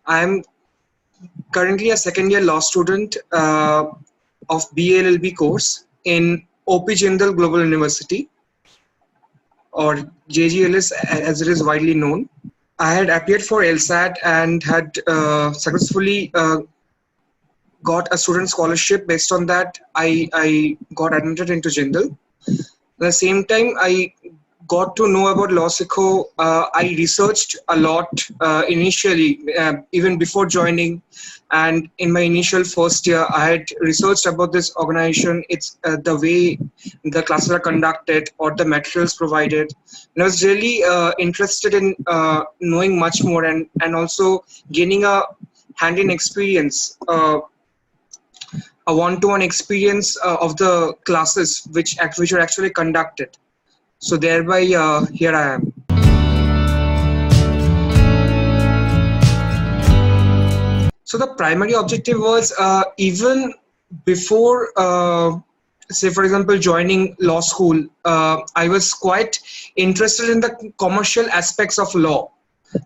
I'm currently a second year law student of BLLB course in OP Jindal Global University, or JGLS as it is widely known. I had appeared for LSAT and had successfully got a student scholarship. Based on that, I got admitted into Jindal. At the same time, I got to know about LawSikho. I researched a lot initially, even before joining. And in my initial first year, I had researched about this organization. It's the way the classes are conducted or the materials provided. And I was really interested in knowing much more and also gaining a hand-in experience. A one-to-one experience of the classes which are actually conducted. So thereby, here I am. So the primary objective was even before, say for example, joining law school, I was quite interested in the commercial aspects of law.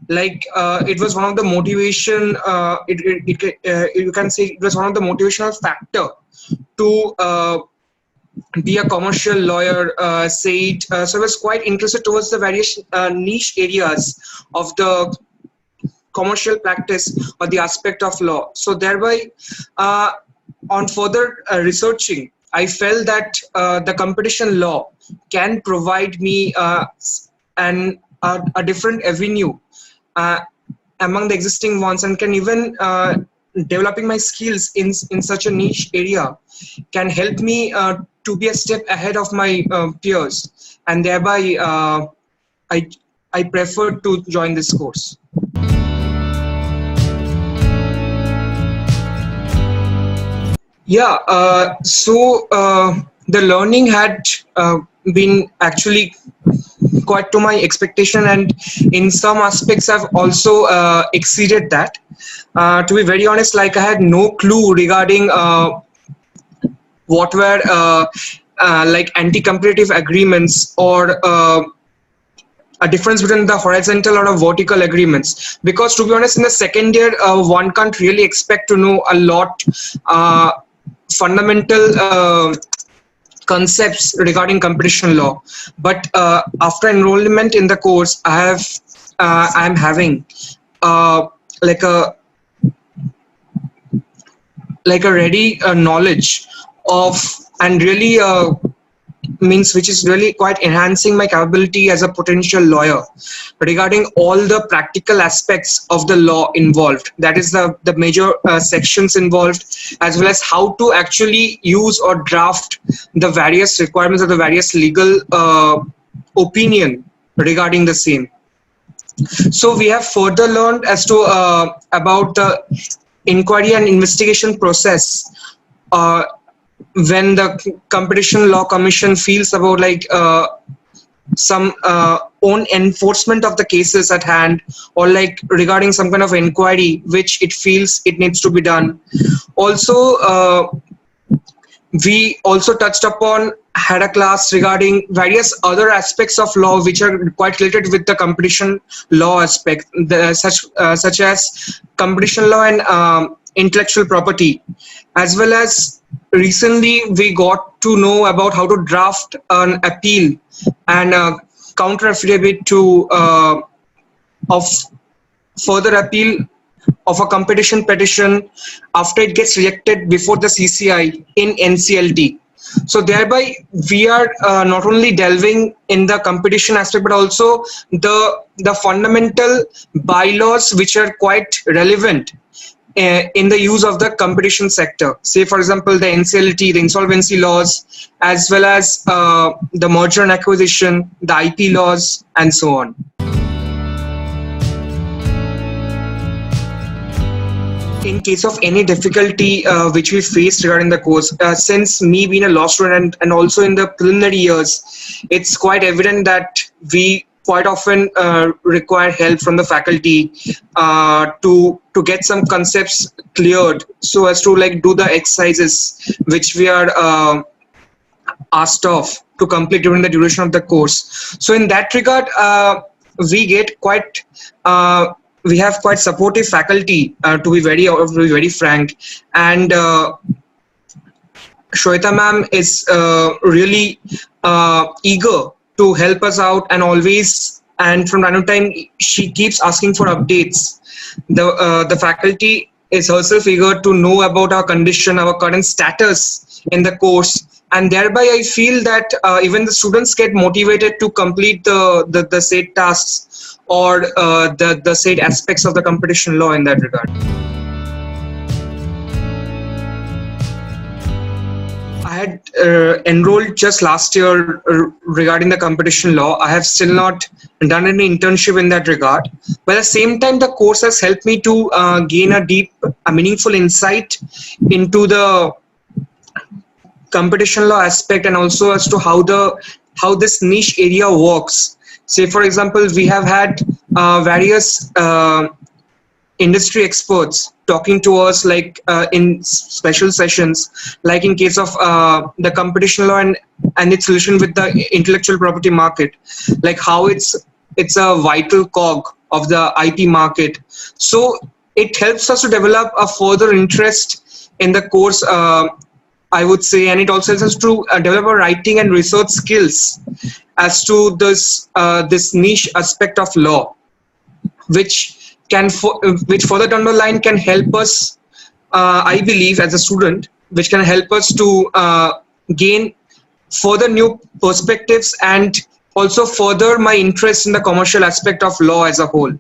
Like it was one of the motivation. You can say it was one of the motivational factor to be a commercial lawyer. So I was quite interested towards the various niche areas of the commercial practice or the aspect of law. So thereby, on further researching, I felt that the competition law can provide me a different avenue among the existing ones, and can even developing my skills in such a niche area can help me to be a step ahead of my peers, and thereby I prefer to join this course. Yeah, the learning had been actually quite to my expectation, and in some aspects I've also exceeded that. To be very honest, like I had no clue regarding what were like anti-competitive agreements or a difference between the horizontal or a vertical agreements, because to be honest, in the second year one can't really expect to know a lot fundamental concepts regarding competition law. But after enrollment in the course, I'm having like a ready knowledge of, and really means which is really quite enhancing my capability as a potential lawyer regarding all the practical aspects of the law involved. That is the major sections involved, as well as how to actually use or draft the various requirements of the various legal opinion regarding the same. So we have further learned as to about the inquiry and investigation process when the Competition Law Commission feels about like some own enforcement of the cases at hand, or like regarding some kind of inquiry which it feels it needs to be done. Also, we also touched upon, had a class regarding various other aspects of law which are quite related with the competition law aspect, such as competition law and intellectual property, as well as recently we got to know about how to draft an appeal and counter affidavit to of further appeal of a competition petition after it gets rejected before the CCI in NCLT. So thereby we are not only delving in the competition aspect, but also the fundamental bylaws which are quite relevant in the use of the competition sector. Say for example the NCLT, the insolvency laws, as well as the merger and acquisition, the IP laws, and so on. In case of any difficulty which we faced regarding the course, since me being a law student and also in the preliminary years, it's quite evident that we quite often require help from the faculty to get some concepts cleared, so as to like do the exercises which we are asked of to complete during the duration of the course. So in that regard, we get quite we have quite supportive faculty, to be very frank, and Shweta ma'am is really eager to help us out, and always, and from time to time she keeps asking for updates. The faculty is herself eager to know about our condition, our current status in the course, and thereby I feel that even the students get motivated to complete the said tasks, or the said aspects of the competition law in that regard. I had enrolled just last year regarding the competition law. I have still not done any internship in that regard. But at the same time, the course has helped me to gain a meaningful insight into the competition law aspect, and also as to how this niche area works. Say, for example, we have had various industry experts talking to us, like in special sessions, like in case of the competition law and its relation with the intellectual property market, like how it's a vital cog of the IP market. So it helps us to develop a further interest in the course, I would say, and it also helps us to develop our writing and research skills as to this niche aspect of law, which which further down the line can help us, I believe, as a student, which can help us to gain further new perspectives, and also further my interest in the commercial aspect of law as a whole.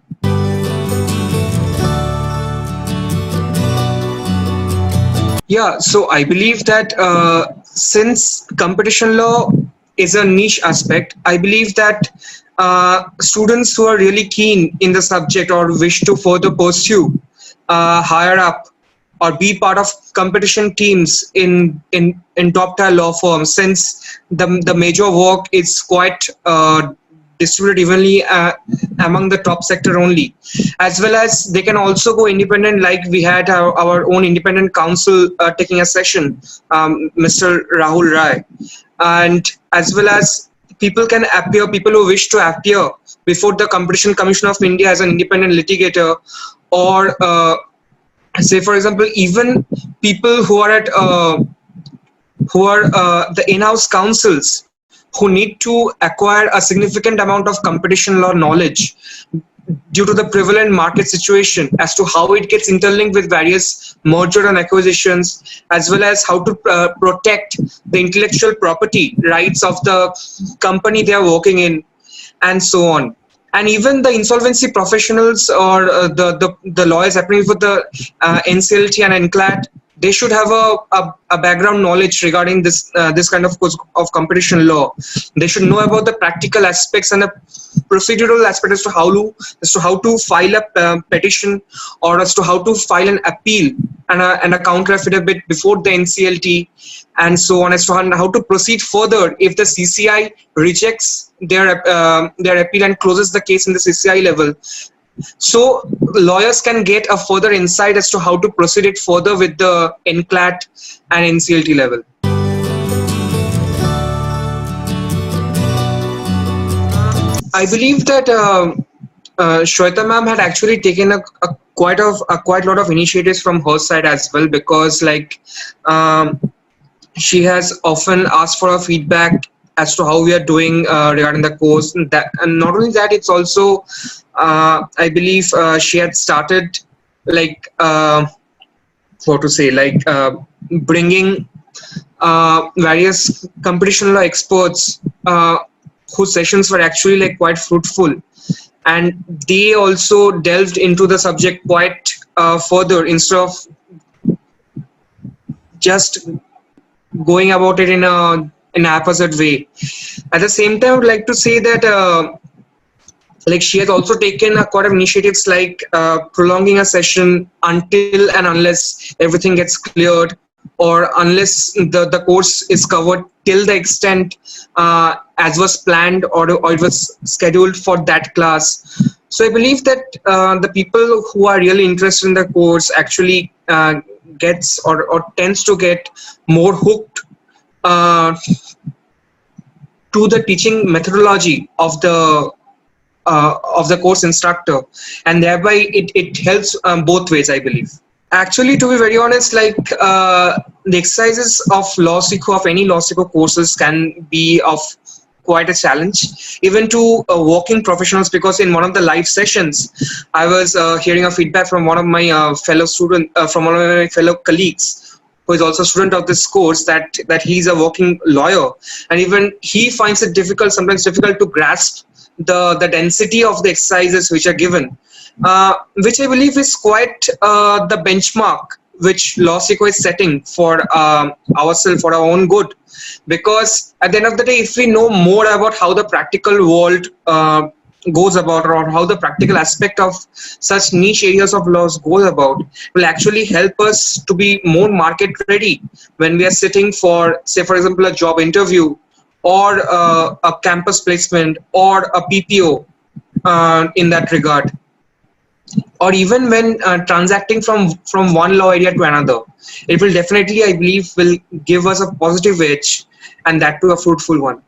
Yeah, so I believe that since competition law is a niche aspect, I believe that students who are really keen in the subject or wish to further pursue higher up or be part of competition teams in top tier law firms, since the major work is quite distributed evenly among the top sector only, as well as they can also go independent, like we had our own independent counsel taking a session, Mr. Rahul Rai, and as well as people who wish to appear before the Competition Commission of India as an independent litigator, or say, for example, even people who are the in-house counsels who need to acquire a significant amount of competition law knowledge due to the prevalent market situation, as to how it gets interlinked with various merger and acquisitions, as well as how to protect the intellectual property rights of the company they are working in, and so on. And even the insolvency professionals, or the lawyers appearing for the NCLT and NCLAT, they should have a background knowledge regarding this kind of course of competition law. They should know about the practical aspects and the procedural aspect as to how to file a petition, or as to how to file an appeal and a counter affidavit before the NCLT, and so on, as to how to proceed further if the CCI rejects their appeal and closes the case in the CCI level. So lawyers can get a further insight as to how to proceed it further with the NCLAT and NCLT level. I believe that Shweta ma'am had actually taken quite a lot of initiatives from her side as well, because like she has often asked for a feedback as to how we are doing regarding the course. And not only that, it's also I believe she had started like bringing various competition law experts whose sessions were actually like quite fruitful, and they also delved into the subject quite further, instead of just going about it in an haphazard way. At the same time, I would like to say that like she has also taken a quite of initiatives, like prolonging a session until and unless everything gets cleared, or unless the course is covered till the extent as was planned, or it was scheduled for that class. So I believe that the people who are really interested in the course actually gets or tends to get more hooked to the teaching methodology of the of the course instructor, and thereby it helps both ways, I believe. Actually, to be very honest, like the exercises of LawSikho, of any LawSikho courses, can be of quite a challenge, even to working professionals. Because in one of the live sessions, I was hearing a feedback from one of my from one of my fellow colleagues, who is also a student of this course, that he's a working lawyer, and even he finds it sometimes difficult to grasp the density of the exercises which are given, which I believe is quite the benchmark which LawSikho is setting for ourselves, for our own good. Because at the end of the day, if we know more about how the practical world goes about, or how the practical aspect of such niche areas of laws goes about, will actually help us to be more market ready when we are sitting for, say, for example, a job interview, or a campus placement, or a PPO in that regard, or even when transacting from one law area to another. It will definitely, I believe, will give us a positive edge, and that too a fruitful one.